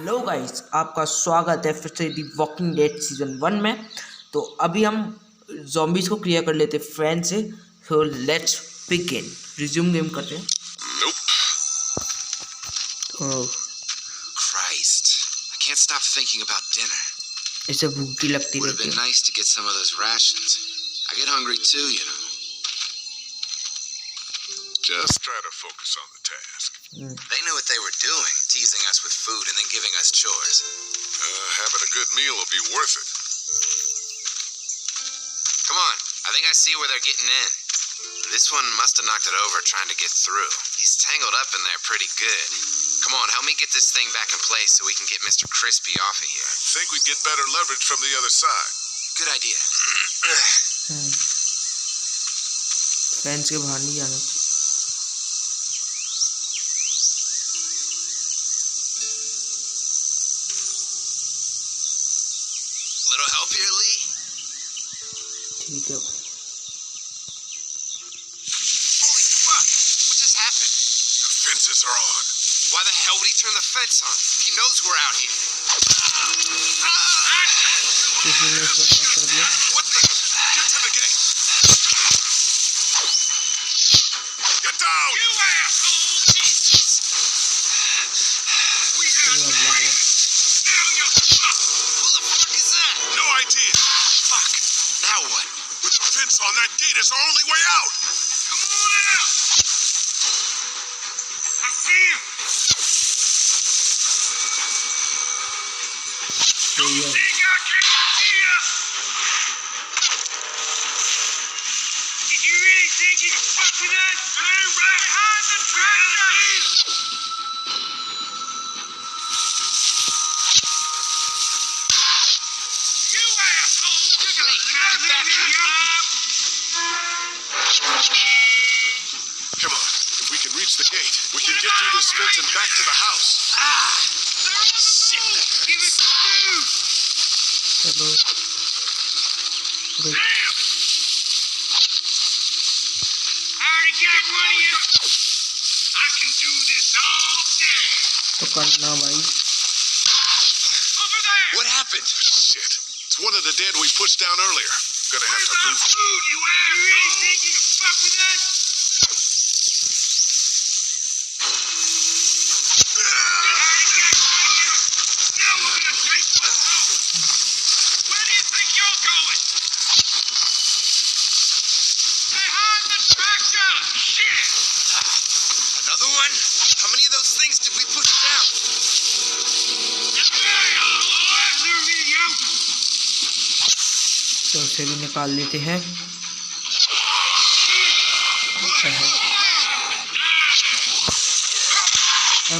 Hello guys, आपका स्वागत है फिर से दी वॉकिंग डेड सीजन 1 में। तो अभी हम zombies को क्लियर कर लेते हैं फ्रेंड से। So let's begin. Resume game करते हैं। Christ, I can't stop thinking about dinner. इसे भूख भी लगती Would have रहती been है। nice to get some of those rations. I get hungry too, you know. Just try to focus on the task. They knew what they were doing, teasing us with food and then giving us chores. Having a good meal will be worth it. Come on, I think I see where they're getting in. This one must have knocked it over trying to get through. He's tangled up in there pretty good. Come on, help me get this thing back in place so we can get Mr. Crispy off of here. I think we'd get better leverage from the other side. Good idea. Friends के बाहर नहीं जाना चाहिए। Little help here, Lee? ठीक है भाई। Holy fuck! What just happened? The fences are on. Why the hell would he turn the fence on? He knows we're out here. किसी ने इसको अटैक कर दिया। What the? Get to the gate. Get down! You asshole! Jesus! We तो have ये हमला किया। Who the fuck is that? No idea. Fuck! Now what? With the fence on, that gate is our only way out. Come on out! I see him! तो ये Think I can't see ya! If you really think you can fuck with us, turn right behind the tractor! You asshole! You got get back here! Come on. If we can reach the gate, we can get through this fence and back to the house. Ah! Shit! Give it to you! चलो Damn! I already got one of you. I can do this all day. तो करना भाई। Over there! What happened? Shit. It's one of the dead we pushed down earlier. Gonna have to move. Food, you asshole! You really think you can fuck with us? Now we're gonna take the food. Where do you think you're going? Behind the tractor! Shit! Another one? How many of those things did we push down? तो उसे भी निकाल लेते हैं।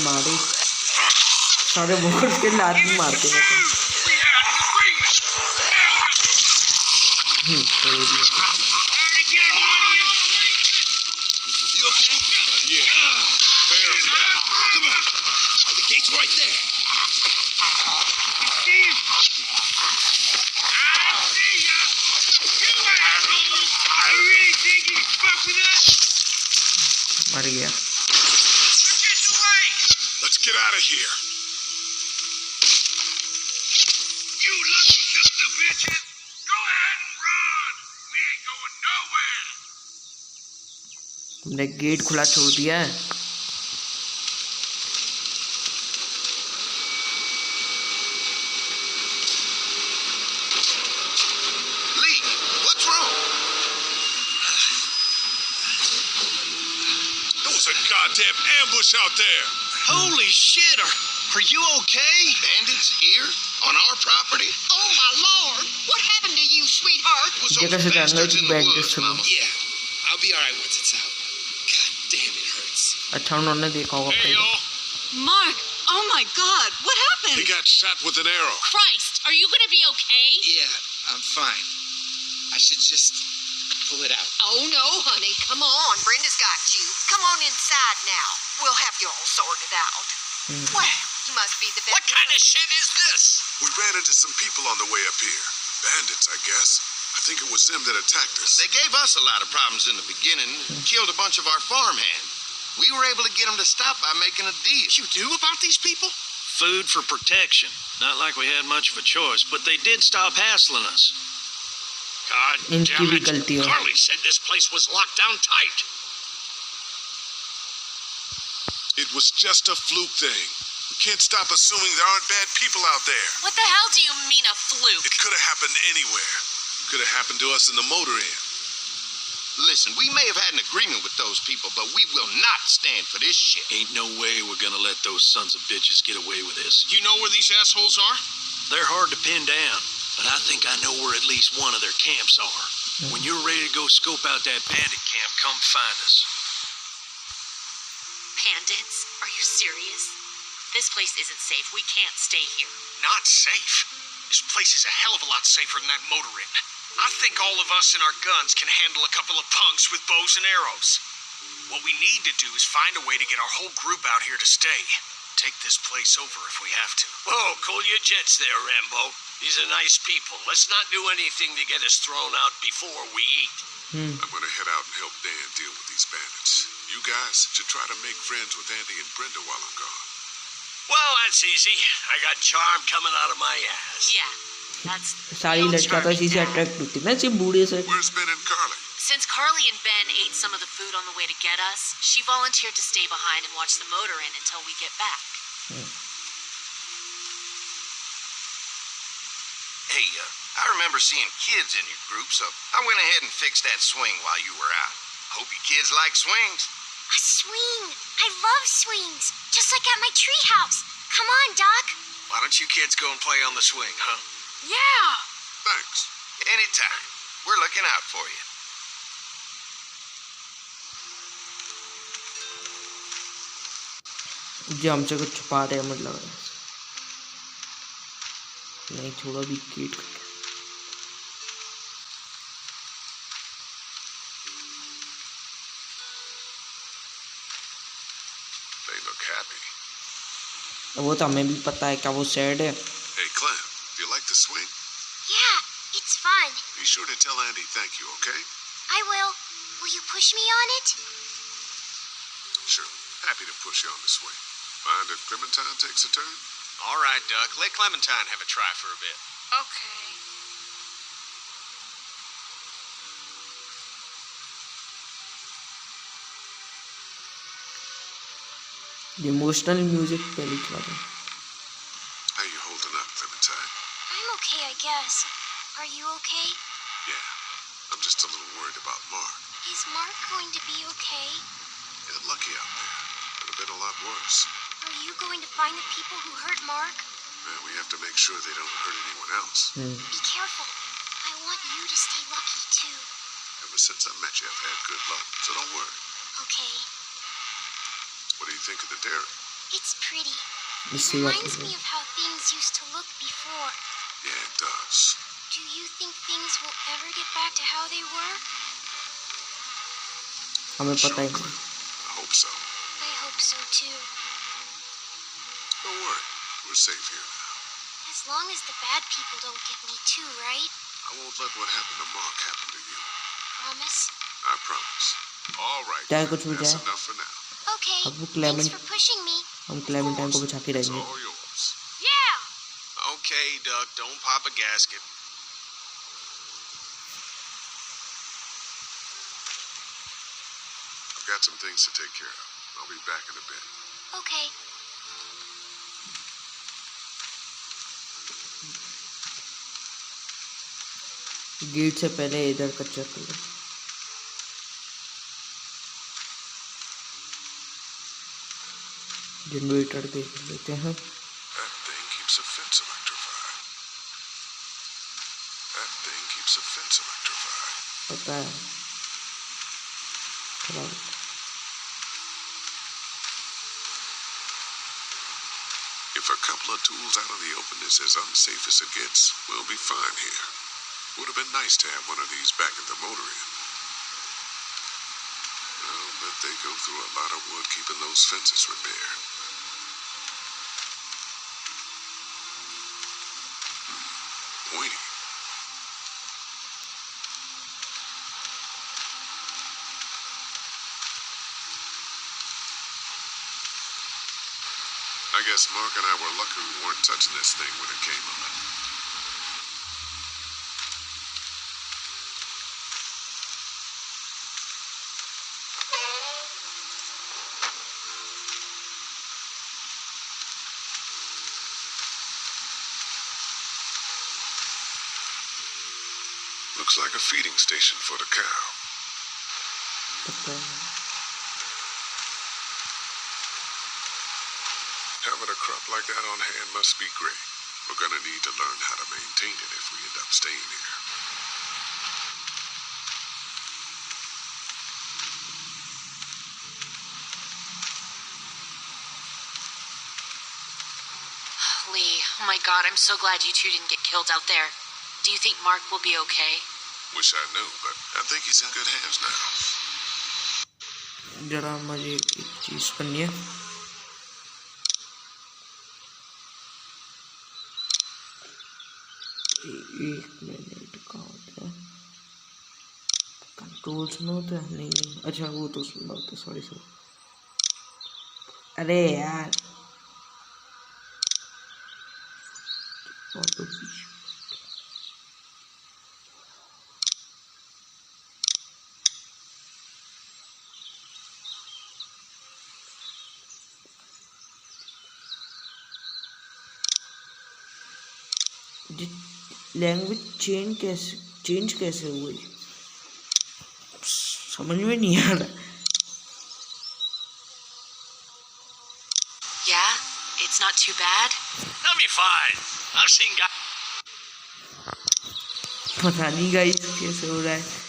मारे सारे board के लात भी मारते हैं। तो You okay? Yeah. There. Come on. The gate's right there. I see him. I see ya. You asshole. I really think you can fuck with us? मर गया। We're getting away. Let's get out of here. You lucky sons of bitches. Go ahead and run. We ain't going nowhere. हमने gate खुला छोड़ दिया है। Lee, what's wrong? There was a goddamn ambush out there. Holy shit, are you okay? Bandits here? On our property? Oh my lord! What happened to you, sweetheart? What's जगह those से जानना bastards कि in the bandits woods, हैं। Mama? Yeah, I'll be alright once it's out. God damn, it hurts. अच्छा उन्होंने देखा होगा Hey, पहले। y'all. Mark! Oh my god! What He happened? got shot with an arrow. Christ! Are you gonna be okay? Yeah, I'm fine. I should just pull it out. Oh no, honey. Come on, Brenda's got you. Come on inside now. We'll have you all sorted out. Well, you must be the What kind of shit is this? We ran into some people on the way up here. Bandits, I guess. I think it was them that attacked us. They gave us a lot of problems in the beginning, killed a bunch of our farmhand. We were able to get them to stop by making a deal. You knew about these people? Food for protection. Not like we had much of a choice, but they did stop hassling us. God इनकी damn भी it. गलती है। Carly said this place was locked down tight. It was just a fluke thing. We can't stop assuming there aren't bad people out there. What the hell do you mean a fluke? It could have happened anywhere. Could have happened to us in the motor inn. Listen, we may have had an agreement with those people, but we will not stand for this shit. Ain't no way we're gonna let those sons of bitches get away with this. You know where these assholes are? They're hard to pin down, but I think I know where at least one of their camps are. When you're ready to go scope out that bandit camp, come find us. Bandits? Are you serious? This place isn't safe. We can't stay here. Not safe. This place is a hell of a lot safer than that motor inn. I think all of us and our guns can handle a couple of punks with bows and arrows. What we need to do is find a way to get our whole group out here to stay. Take this place over if we have to. Whoa, cool your jets there, Rambo. These are nice people. Let's not do anything to get us thrown out before we eat. I'm gonna head out and help Dan deal with these bandits. You guys should try to make friends with Andy and Brenda while I'm gone. Well, that's easy. I got charm coming out of my ass. Yeah, that's सारी real लड़कियां तो charming, इसी से Dad. Attract होती है ना, सिर्फ बूढ़े से। Where's Ben and Carly? Since Carly and Ben ate some of the food on the way to get us, she volunteered to stay behind and watch the motor inn until we get back. Hey, I remember seeing kids in your group, so I went ahead and fixed that swing while you were out. Hope you kids like swings. A swing! I love swings! Just like at my treehouse! Come on, Doc! Why don't you kids go and play on the swing, huh? Yeah! Thanks. Anytime. We're looking out for you. जो हमसे कुछ छुपा रहे हैं, मतलब नहीं छोड़ो भी कीट। They look happy. वो तो हमें भी पता है क्या वो सैड है। Hey, Clem, do you like the swing? Yeah, it's fun. Be sure to tell Andy thank you, okay? I will. Will you push me on it? Sure. Happy to push you on the swing. Mind if Clementine takes a turn? All right, Duck. Let Clementine have a try for a bit. Okay. Emotional music पहले चला दो। How you holding up, Clementine? I'm okay, I guess. Are you okay? Yeah. I'm just a little worried about Mark. Is Mark going to be okay? Got lucky out there. Could have been a lot worse. Are you going to find the people who hurt Mark? Man, we have to make sure they don't hurt anyone else. Be careful. I want you to stay lucky, too. Ever since I met you, I've had good luck, so don't worry. Okay. What do you think of the dairy? It's pretty. इससे It बात reminds करो। me of how things used to look before. Yeah, it does. Do you think things will ever get back to how they were? हमें पता ही Sure, नहीं। Clem. I hope so. I hope so, too. Don't worry. We're safe here now. As long as the bad people don't get me, too, right? I won't let what happened to Mark happen to you. Promise? I promise. All right. चाहे Clem, कुछ भी that's जाए, enough for now. Okay. अब वो Thanks Clement for pushing me. हम Clementine को बचा के It's रहेंगे। all yours. Yeah! Okay, Duck. Don't pop a gasket. I've got some things to take care of. I'll be back in a bit. Okay. Gate से पहले इधर का check कर लो। जनरेटर देख लेते हैं। That thing keeps a fence electrified. That thing keeps a fence electrified. पता है। खराब। If a couple of tools out in the open is as unsafe as it gets, we'll be fine here. Would have been nice to have one of these back at the motor inn. I'll bet they go through a lot of wood keeping those fences repaired. Pointy. I guess Mark and I were lucky we weren't touching this thing when it came on. Looks like a feeding station for the cow. पता है। Having a crop like that on hand must be great. We're gonna need to learn how to maintain it if we end up staying here. Lee, oh my god, I'm so glad you two didn't get killed out there. Do you think Mark will be okay? Wish I knew, but I think he's in good hands now. जरा मुझे एक चीज करनी है। एक minute का होता है कंट्रोल्स में होता है नहीं अच्छा वो तो उसमें होता है सॉरी सॉरी अरे यार ऑटो लैंग्वेज चेंज कैसे हुई समझ में नहीं आ रहा Yeah? It's not too bad? I'll be fine. I've seen guys. पता नहीं गाइस कैसे हो रहा है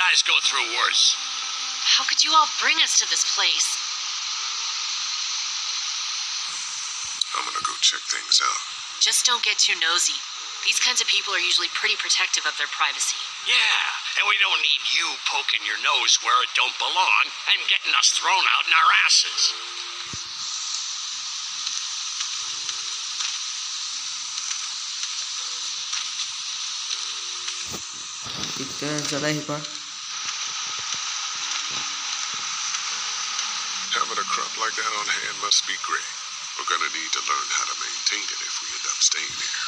Guys go through worse. How could you all bring us to this place? I'm gonna go check things out. Just don't get too nosy. These kinds of people are usually pretty protective of their privacy. Yeah, and we don't need you poking your nose where it don't belong and getting us thrown out in our asses. दिखते हैं ज़रा ही पर Having a crop like that on hand must be great. We're gonna need to learn how to maintain it if we end up staying here.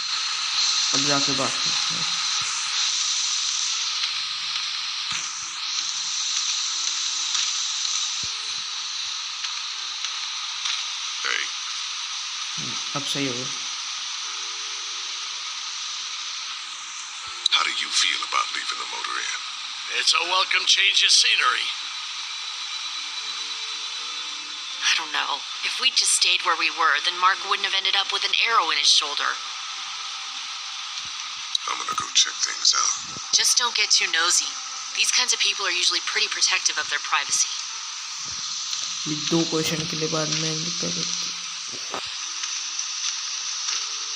अब जाके बात करते हैं Hey, अब सही होगा how do you feel about leaving the motor inn? It's a welcome change of scenery. I don't know. If we'd just stayed where we were, then Mark wouldn't have ended up with an arrow in his shoulder. I'm gonna go check things out. Just don't get too nosy. These kinds of people are usually pretty protective of their privacy. ये दो question के लिए बाद में कर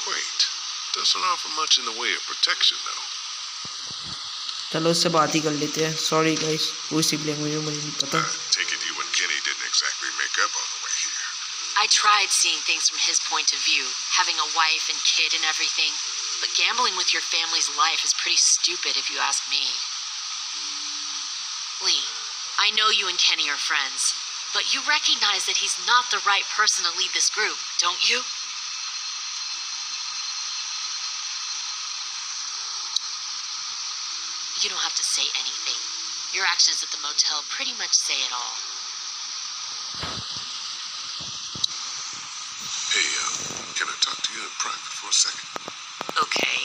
Wait, doesn't offer much in the way of protection though. चलो उससे बात ही कर लेते हैं सॉरी गाइस कोई सी लैंग्वेज में मुझे नहीं पता Take it you and Kenny didn't exactly make up on the way here. I tried seeing things from his point of view, having a wife and kid and everything, but gambling with your family's life is pretty stupid if you ask me. Lee, I know you and Kenny are friends, but you recognize that he's not the right person to lead this group, don't you? You don't have to say anything. Your actions at the motel pretty much say it all. Hey, can I talk to you in private for a second? Okay.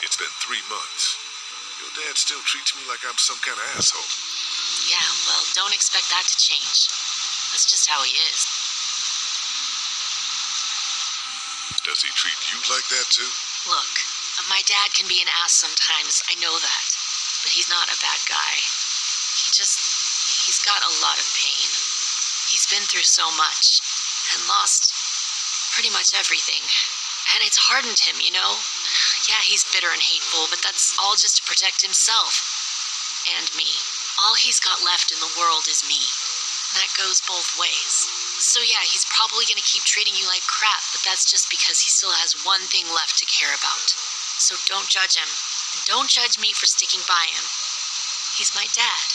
It's been 3 months. Your dad still treats me like I'm some kind of asshole. Yeah, well, don't expect that to change. That's just how he is. Does he treat you like that too? Look, my dad can be an ass sometimes, I know that. But he's not a bad guy. He's got a lot of pain. He's been through so much and lost pretty much everything. And it's hardened him, you know? Yeah, he's bitter and hateful, but that's all just to protect himself. And me. All he's got left in the world is me. That goes both ways. So yeah, he's probably gonna keep treating you like crap, but that's just because he still has one thing left to care about. So don't judge him. And don't judge me for sticking by him. He's my dad.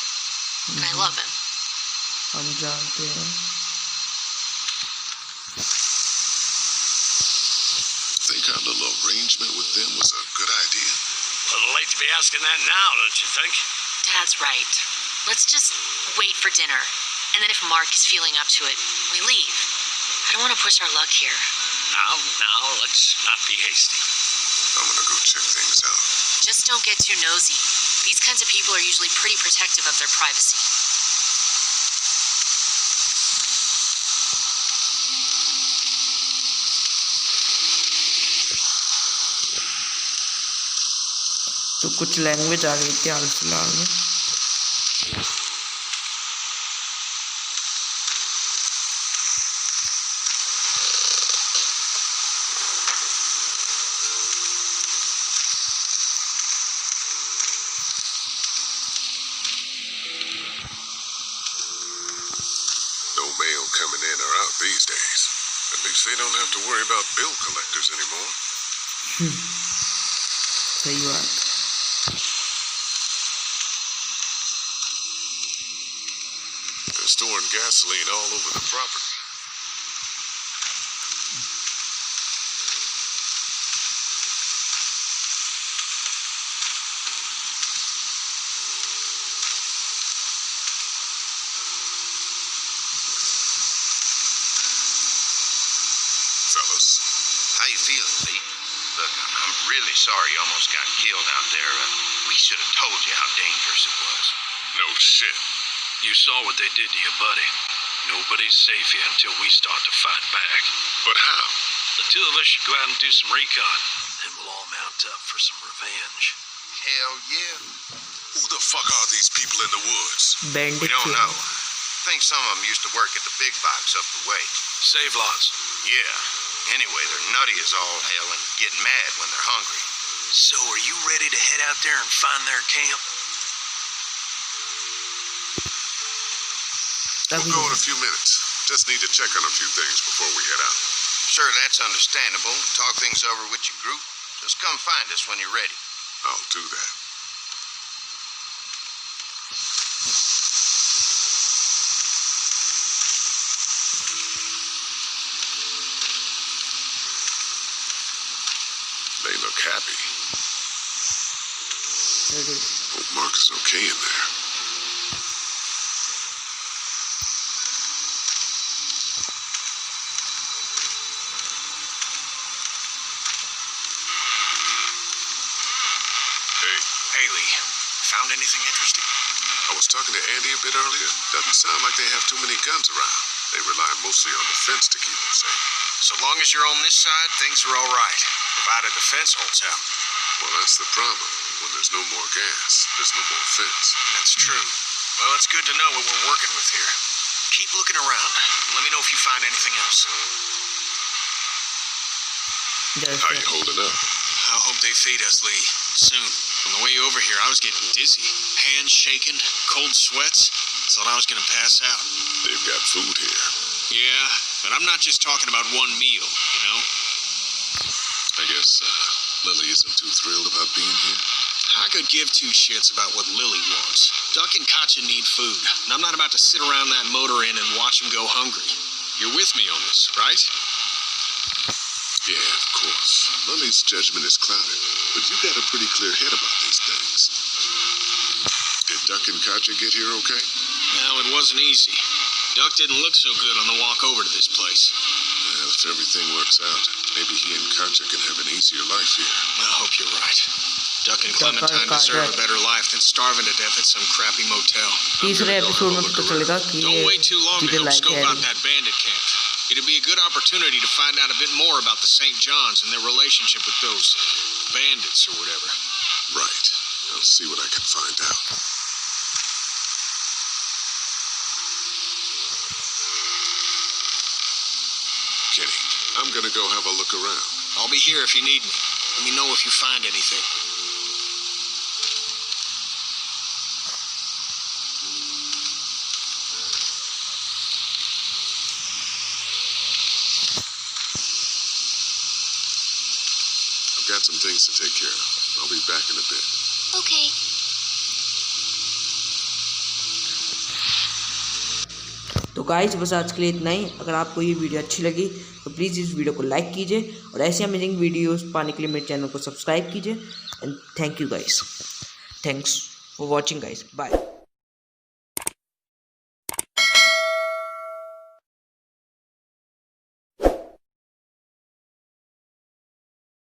And I love him. हम जानते हैं. Think our little arrangement with them was a good idea? A little late to be asking that now, don't you think? Dad's right. Let's just wait for dinner. And then if Mark is feeling up to it, we leave. I don't want to push our luck here. Now, let's not be hasty. I'm gonna go check things out. Just don't get too nosy. These kinds of people are usually pretty protective of their privacy. तो कुछ language आ गई थी हाल फिलहाल में. No mail coming in or out these days. At least they don't have to worry about bill collectors anymore. सही बात. They're storing gasoline all over the property. Fellas, How you feeling, Pete? Look, I'm really sorry you almost got killed out there. We should have told you how dangerous it was. no shit. You saw what they did to you, buddy. Nobody's safe here until we start to fight back. But how? The two of us should go out and do some recon. Then we'll all mount up for some revenge. Hell yeah. Who the fuck are these people in the woods? We Bandit don't थे. know. I think some of them used to work at the big box up the way. Save lots. Yeah. Anyway, they're nutty as all hell and get mad when they're hungry. So are you ready to head out there and find their camp? तभी We'll go in a few minutes. Just need to check on a few things before we head out. Sure, that's understandable. Talk things over with your group. Just come find us when you're ready. I'll do that. They look happy. ready. Hope Mark is okay in there. Hey, Haley, found anything interesting? I was talking to Andy a bit earlier. Doesn't sound like they have too many guns around. They rely mostly on the fence to keep them safe. So long as you're on this side, things are all right. Provided the fence holds out. Well, that's the problem. When there's no more gas, there's no more fence. That's true. Well, it's good to know what we're working with here. Keep looking around. Let me know if you find anything else. There's How the- you holding up? I hope they feed us, Lee. Soon. On the way over here, I was getting dizzy. Hands shaking, cold sweats. Thought I was gonna pass out. They've got food here. Yeah, but I'm not just talking about one meal, you know? I guess Lily isn't too thrilled about being here. I could give two shits about what Lily wants. Duck and Katya need food, and I'm not about to sit around that motor inn and watch them go hungry. You're with me on this, right? Yeah, of course. Lily's judgment is clouded, but you got a pretty clear head about these things. Did Duck and Katya get here okay? Well, it wasn't easy. Duck didn't look so good on the walk over to this place. Well, if everything works out, maybe he and Katya can have an easier life here. I hope you're right. Duck and Duck and Clementine deserve a Katya. better life than starving to death at some crappy motel. तीसरे episode में पता चलेगा कि Don't ये wait too long to किधर help लायक scope है. out that bandit camp. It'd be a good opportunity to find out a bit more about the St. John's and their relationship with those bandits or whatever. Right. I'll see what I can find out. Kenny, I'm gonna go have a look around. I'll be here if you need me. Let me know if you find anything. got some things to take care of. I'll be back in a bit. Okay. तो guys बस आज के लिए इतना ही। अगर आपको ये video अच्छी लगी तो प्लीज़ इस वीडियो को लाइक कीजिए और ऐसे अमेजिंग वीडियोस पाने के लिए मेरे चैनल को सब्सक्राइब कीजिए। And thank you guys, thanks for watching guys, bye.